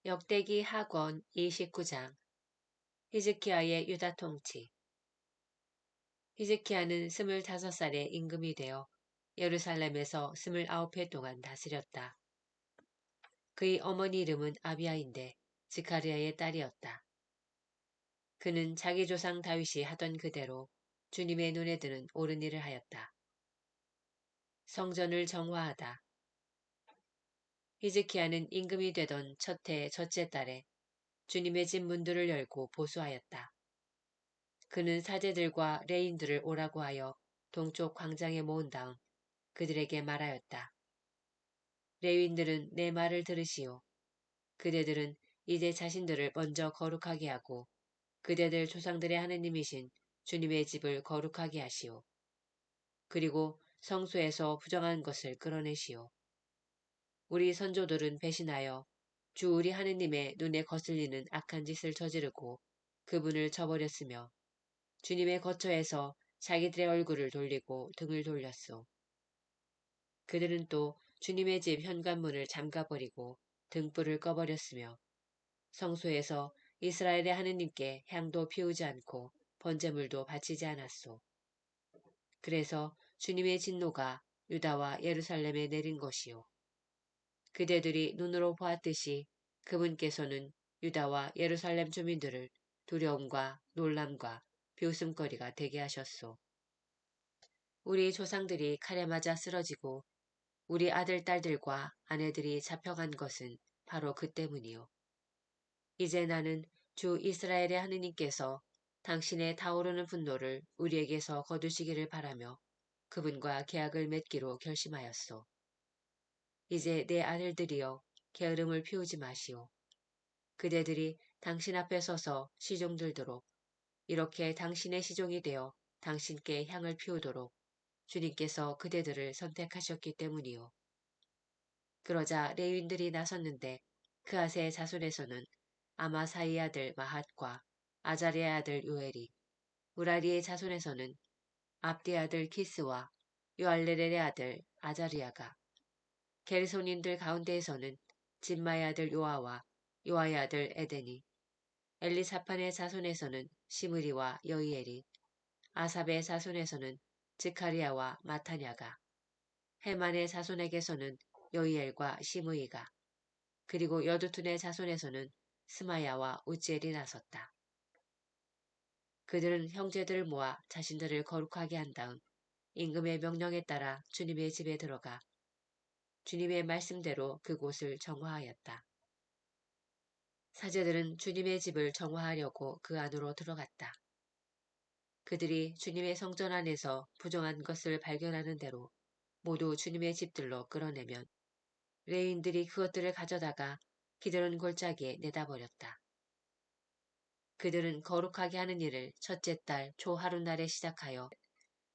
역대기 하권 29장 히즈키야의 유다 통치. 히즈키야는 25살에 임금이 되어 예루살렘에서 29해 동안 다스렸다. 그의 어머니 이름은 아비야인데 스가랴의 딸이었다. 그는 자기 조상 다윗이 하던 그대로 주님의 눈에 드는 옳은 일을 하였다. 성전을 정화하다. 히즈키야는 임금이 되던 첫 해 첫째 달에 주님의 집 문들을 열고 보수하였다. 그는 사제들과 레인들을 오라고 하여 동쪽 광장에 모은 다음 그들에게 말하였다. 레윈들은 내 말을 들으시오. 그대들은 이제 자신들을 먼저 거룩하게 하고 그대들 조상들의 하느님이신 주님의 집을 거룩하게 하시오. 그리고 성소에서 부정한 것을 끌어내시오. 우리 선조들은 배신하여 주 우리 하느님의 눈에 거슬리는 악한 짓을 저지르고 그분을 저버렸으며 주님의 거처에서 자기들의 얼굴을 돌리고 등을 돌렸소. 그들은 또 주님의 집 현관문을 잠가버리고 등불을 꺼버렸으며 성소에서 이스라엘의 하느님께 향도 피우지 않고 번제물도 바치지 않았소. 그래서 주님의 진노가 유다와 예루살렘에 내린 것이요. 그대들이 눈으로 보았듯이 그분께서는 유다와 예루살렘 주민들을 두려움과 놀람과 비웃음거리가 되게 하셨소. 우리 조상들이 칼에 맞아 쓰러지고 우리 아들, 딸들과 아내들이 잡혀간 것은 바로 그 때문이요. 이제 나는 주 이스라엘의 하느님께서 당신의 타오르는 분노를 우리에게서 거두시기를 바라며 그분과 계약을 맺기로 결심하였소. 이제 내 아들들이여 게으름을 피우지 마시오. 그대들이 당신 앞에 서서 시종 들도록 이렇게 당신의 시종이 되어 당신께 향을 피우도록 주님께서 그대들을 선택하셨기 때문이요. 그러자 레윈들이 나섰는데 그앗의 자손에서는 아마사이 아들 마핫과 아자리의 아들 요엘이, 우라리의 자손에서는 압디 아들 키스와 요알레렐의 아들 아자리아가, 게르손인들 가운데에서는 진마의 아들 요아와 요아의 아들 에덴이, 엘리사판의 자손에서는 시므리와 여이엘이, 아삽의 자손에서는 즈카리아와 마타냐가, 헤만의 자손에게서는 여이엘과 시므이가, 그리고 여두툰의 자손에서는 스마야와 우지엘이 나섰다. 그들은 형제들을 모아 자신들을 거룩하게 한 다음 임금의 명령에 따라 주님의 집에 들어가 주님의 말씀대로 그곳을 정화하였다. 사제들은 주님의 집을 정화하려고 그 안으로 들어갔다. 그들이 주님의 성전 안에서 부정한 것을 발견하는 대로 모두 주님의 집들로 끌어내면 레인들이 그것들을 가져다가 기드론 골짜기에 내다버렸다. 그들은 거룩하게 하는 일을 첫째 달 초 하룻날에 시작하여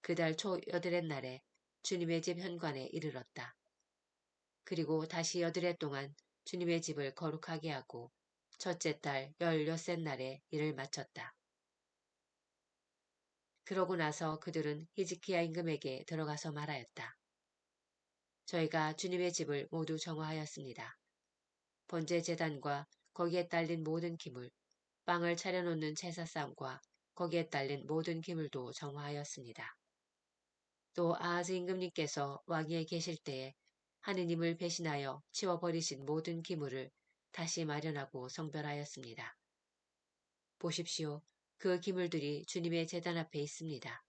그 달 초 여드렛 날에 주님의 집 현관에 이르렀다. 그리고 다시 여드렛 동안 주님의 집을 거룩하게 하고 첫째 달 16셋 날에 일을 마쳤다. 그러고 나서 그들은 히즈키야 임금에게 들어가서 말하였다. 저희가 주님의 집을 모두 정화하였습니다. 번제 제단과 거기에 딸린 모든 기물, 빵을 차려놓는 제사상과 거기에 딸린 모든 기물도 정화하였습니다. 또 아하즈 임금님께서 왕위에 계실 때에 하느님을 배신하여 치워버리신 모든 기물을 다시 마련하고 성별하였습니다. 보십시오. 그 기물들이 주님의 제단 앞에 있습니다.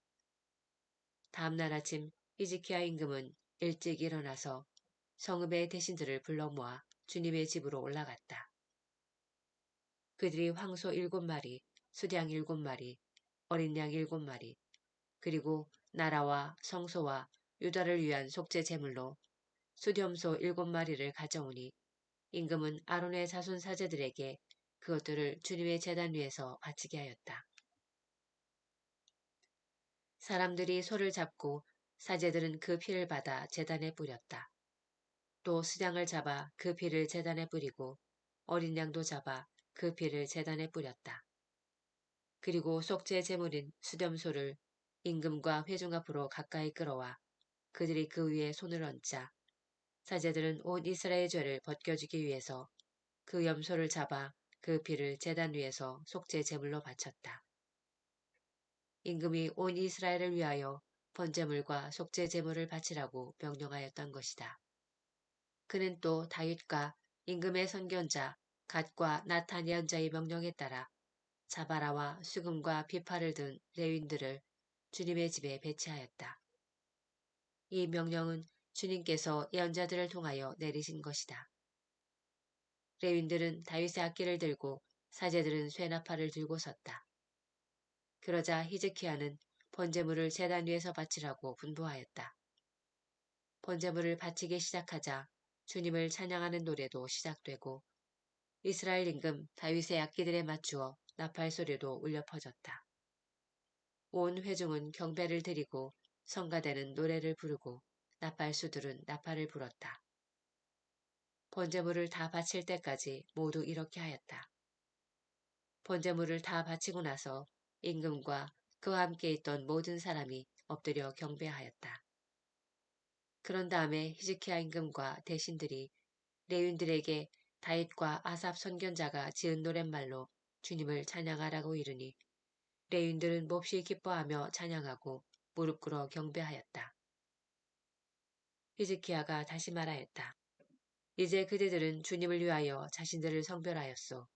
다음날 아침 히즈키야 임금은 일찍 일어나서 성읍의 대신들을 불러 모아 주님의 집으로 올라갔다. 그들이 황소 7마리, 수량 7마리, 어린 양 7마리, 그리고 나라와 성소와 유다를 위한 속죄 제물로 수렴소 7마리를 가져오니 임금은 아론의 자손 사제들에게 그것들을 주님의 제단 위에서 바치게 하였다. 사람들이 소를 잡고 사제들은 그 피를 받아 제단에 뿌렸다. 또 수장을 잡아 그 피를 제단에 뿌리고 어린 양도 잡아 그 피를 제단에 뿌렸다. 그리고 속죄 제물인 수렴소를 임금과 회중 앞으로 가까이 끌어와 그들이 그 위에 손을 얹자 사제들은 온 이스라엘 죄를 벗겨주기 위해서 그 염소를 잡아 그 피를 제단 위에서 속죄 제물로 바쳤다. 임금이 온 이스라엘을 위하여 번제물과 속죄 제물을 바치라고 명령하였던 것이다. 그는 또 다윗과 임금의 선견자 갓과 나탄 예언자의 명령에 따라 자바라와 수금과 비파를 든 레윈들을 주님의 집에 배치하였다. 이 명령은 주님께서 예언자들을 통하여 내리신 것이다. 레윈들은 다윗의 악기를 들고 사제들은 쇠나팔을 들고 섰다. 그러자 히즈키야는 번제물을 제단 위에서 바치라고 분부하였다. 번제물을 바치기 시작하자 주님을 찬양하는 노래도 시작되고 이스라엘 임금 다윗의 악기들에 맞추어 나팔 소리도 울려 퍼졌다. 온 회중은 경배를 드리고 성가대는 노래를 부르고 나팔수들은 나팔을 불었다. 번제물을 다 바칠 때까지 모두 이렇게 하였다. 번제물을 다 바치고 나서 임금과 그와 함께 있던 모든 사람이 엎드려 경배하였다. 그런 다음에 히즈키야 임금과 대신들이 레윈들에게 다윗과 아삽 선견자가 지은 노랫말로 주님을 찬양하라고 이르니 레윈들은 몹시 기뻐하며 찬양하고 무릎 꿇어 경배하였다. 히즈키야가 다시 말하였다. 이제 그대들은 주님을 위하여 자신들을 성별하였소.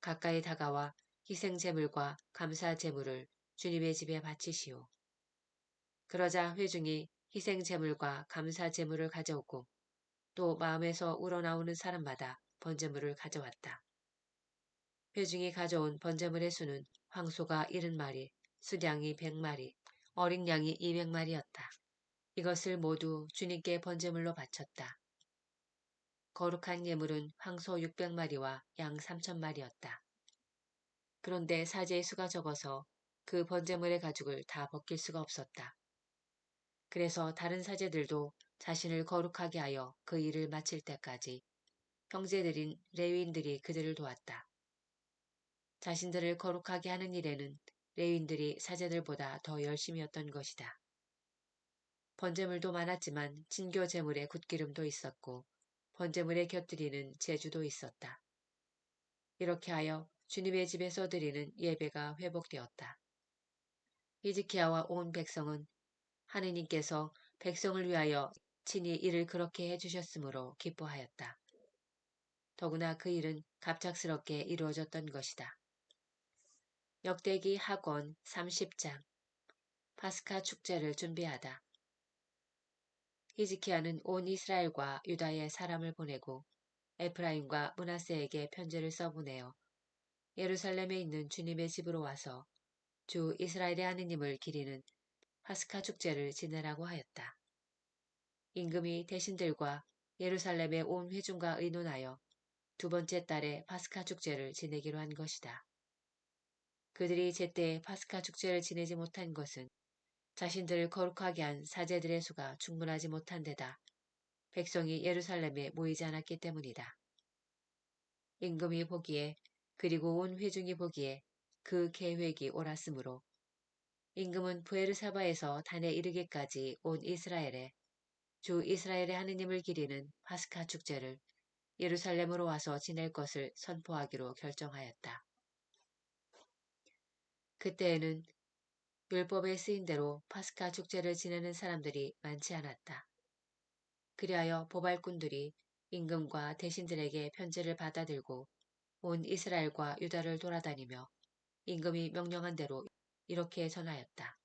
가까이 다가와 희생제물과 감사제물을 주님의 집에 바치시오. 그러자 회중이 희생제물과 감사제물을 가져오고 또 마음에서 우러나오는 사람마다 번제물을 가져왔다. 회중이 가져온 번제물의 수는 황소가 70마리, 수량이 100마리, 어린 양이 200마리였다. 이것을 모두 주님께 번제물로 바쳤다. 거룩한 예물은 황소 600마리와 양 3000마리였다. 그런데 사제의 수가 적어서 그 번제물의 가죽을 다 벗길 수가 없었다. 그래서 다른 사제들도 자신을 거룩하게 하여 그 일을 마칠 때까지 형제들인 레위인들이 그들을 도왔다. 자신들을 거룩하게 하는 일에는 레위인들이 사제들보다 더 열심이었던 것이다. 번제물도 많았지만 진교 제물에 굿기름도 있었고 번제물에 곁들이는 제주도 있었다. 이렇게 하여 주님의 집에서 드리는 예배가 회복되었다. 히즈키야와 온 백성은 하느님께서 백성을 위하여 친히 일을 그렇게 해주셨으므로 기뻐하였다. 더구나 그 일은 갑작스럽게 이루어졌던 것이다. 역대기 학원 30장 파스카 축제를 준비하다. 히즈키야는 온 이스라엘과 유다의 사람을 보내고 에프라임과 므낫세에게 편지를 써보내어 예루살렘에 있는 주님의 집으로 와서 주 이스라엘의 하느님을 기리는 파스카 축제를 지내라고 하였다. 임금이 대신들과 예루살렘의 온 회중과 의논하여 두 번째 달에 파스카 축제를 지내기로 한 것이다. 그들이 제때 파스카 축제를 지내지 못한 것은 자신들을 거룩하게 한 사제들의 수가 충분하지 못한 데다 백성이 예루살렘에 모이지 않았기 때문이다. 임금이 보기에 그리고 온 회중이 보기에 그 계획이 옳았으므로 임금은 브에르사바에서 단에 이르기까지 온 이스라엘에 주 이스라엘의 하느님을 기리는 파스카 축제를 예루살렘으로 와서 지낼 것을 선포하기로 결정하였다. 그때에는 율법에 쓰인 대로 파스카 축제를 지내는 사람들이 많지 않았다. 그리하여 보발꾼들이 임금과 대신들에게 편지를 받아들고 온 이스라엘과 유다를 돌아다니며 임금이 명령한 대로 이렇게 전하였다.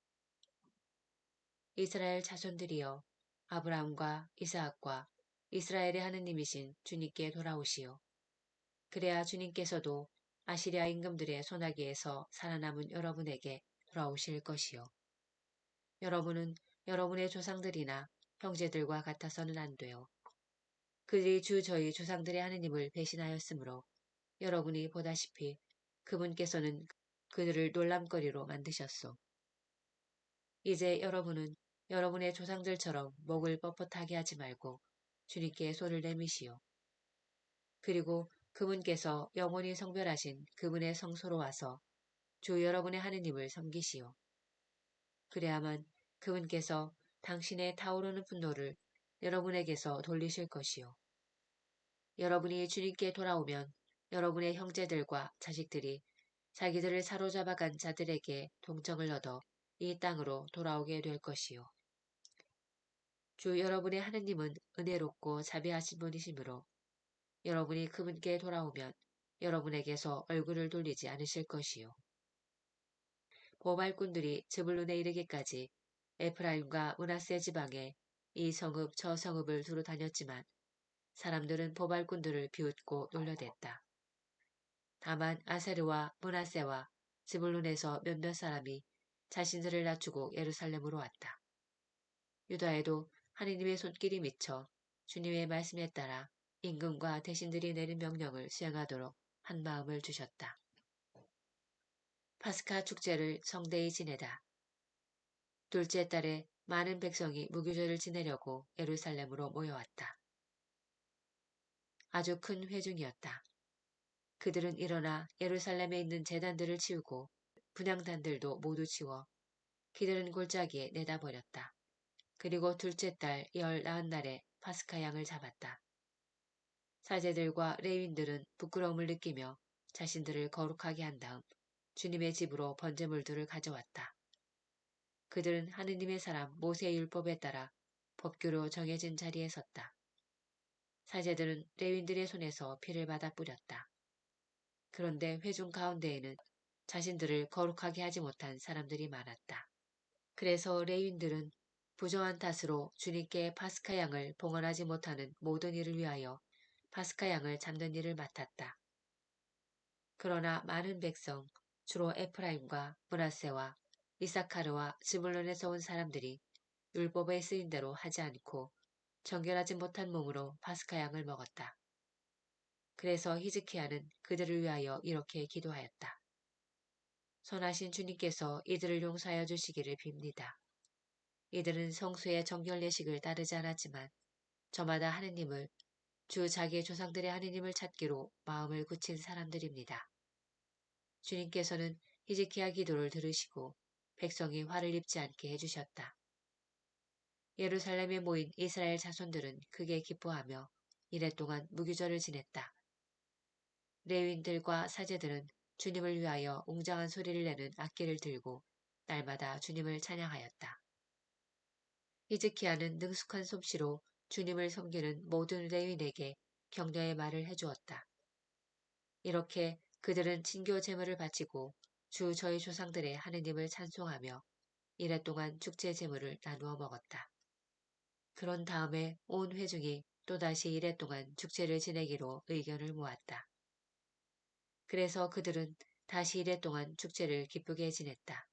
이스라엘 자손들이여 아브라함과 이스하악과 이스라엘의 하느님이신 주님께 돌아오시오. 그래야 주님께서도 아시리아 임금들의 손아귀에서 살아남은 여러분에게 돌아오실 것이요. 여러분은 여러분의 조상들이나 형제들과 같아서는 안 돼요. 그들이 저희 조상들의 하느님을 배신하였으므로 여러분이 보다시피 그분께서는 그들을 놀람거리로 만드셨소. 이제 여러분은 여러분의 조상들처럼 목을 뻣뻣하게 하지 말고 주님께 손을 내미시오. 그리고 그분께서 영원히 성별하신 그분의 성소로 와서 주 여러분의 하느님을 섬기시오. 그래야만 그분께서 당신의 타오르는 분노를 여러분에게서 돌리실 것이요. 여러분이 주님께 돌아오면 여러분의 형제들과 자식들이 자기들을 사로잡아간 자들에게 동정을 얻어 이 땅으로 돌아오게 될 것이요. 주 여러분의 하느님은 은혜롭고 자비하신 분이시므로 여러분이 그분께 돌아오면 여러분에게서 얼굴을 돌리지 않으실 것이요. 보발꾼들이 즈불룬에 이르기까지 에프라임과 므낫세 지방에 이 성읍 저 성읍을 두루 다녔지만 사람들은 보발꾼들을 비웃고 놀려댔다. 다만 아세르와 므낫세와 즈불룬에서 몇몇 사람이 자신들을 낮추고 예루살렘으로 왔다. 유다에도 하느님의 손길이 미쳐 주님의 말씀에 따라 임금과 대신들이 내린 명령을 수행하도록 한 마음을 주셨다. 파스카 축제를 성대히 지내다. 둘째 달에 많은 백성이 무교절을 지내려고 예루살렘으로 모여왔다. 아주 큰 회중이었다. 그들은 일어나 예루살렘에 있는 제단들을 치우고 분향단들도 모두 치워 기르는 골짜기에 내다버렸다. 그리고 둘째 달 19날에 파스카 양을 잡았다. 사제들과 레윈들은 부끄러움을 느끼며 자신들을 거룩하게 한 다음 주님의 집으로 번제물들을 가져왔다. 그들은 하느님의 사람 모세의 율법에 따라 법규로 정해진 자리에 섰다. 사제들은 레윈들의 손에서 피를 받아 뿌렸다. 그런데 회중 가운데에는 자신들을 거룩하게 하지 못한 사람들이 많았다. 그래서 레윈들은 부정한 탓으로 주님께 파스카 양을 봉헌하지 못하는 모든 일을 위하여 파스카 양을 잡는 일을 맡았다. 그러나 많은 백성, 주로 에프라임과 므낫세와 이사카르와 즈불론에서 온 사람들이 율법에 쓰인 대로 하지 않고 정결하지 못한 몸으로 파스카 양을 먹었다. 그래서 히즈키야는 그들을 위하여 이렇게 기도하였다. 선하신 주님께서 이들을 용서하여 주시기를 빕니다. 이들은 성수의 정결 예식을 따르지 않았지만 저마다 하느님을 주 자기의 조상들의 하느님을 찾기로 마음을 굳힌 사람들입니다. 주님께서는 히즈키야 기도를 들으시고 백성이 화를 입지 않게 해주셨다. 예루살렘에 모인 이스라엘 자손들은 크게 기뻐하며 이래 동안 무교절을 지냈다. 레위인들과 사제들은 주님을 위하여 웅장한 소리를 내는 악기를 들고 날마다 주님을 찬양하였다. 히즈키야는 능숙한 솜씨로 주님을 섬기는 모든 레위인에게 격려의 말을 해주었다. 이렇게 그들은 친교 제물을 바치고 주 저희 조상들의 하느님을 찬송하며 이래 동안 축제 제물을 나누어 먹었다. 그런 다음에 온 회중이 또다시 이래 동안 축제를 지내기로 의견을 모았다. 그래서 그들은 다시 이래 동안 축제를 기쁘게 지냈다.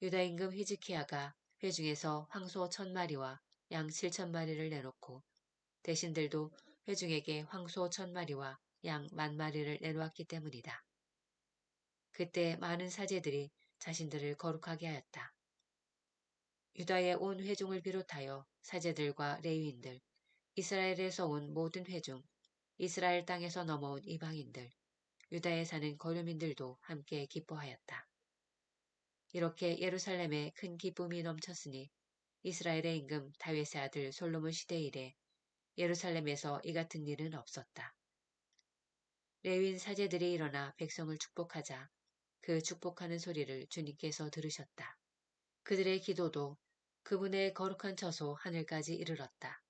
유다 임금 히즈키야가 회중에서 황소 1000마리와 양 7000마리를 내놓고 대신들도 회중에게 황소 1000마리와 양 10,000마리를 내놓았기 때문이다. 그때 많은 사제들이 자신들을 거룩하게 하였다. 유다의 온 회중을 비롯하여 사제들과 레위인들, 이스라엘에서 온 모든 회중, 이스라엘 땅에서 넘어온 이방인들, 유다에 사는 거류민들도 함께 기뻐하였다. 이렇게 예루살렘에 큰 기쁨이 넘쳤으니 이스라엘의 임금 다윗의 아들 솔로몬 시대 이래 예루살렘에서 이 같은 일은 없었다. 레위인 사제들이 일어나 백성을 축복하자 그 축복하는 소리를 주님께서 들으셨다. 그들의 기도도 그분의 거룩한 처소 하늘까지 이르렀다.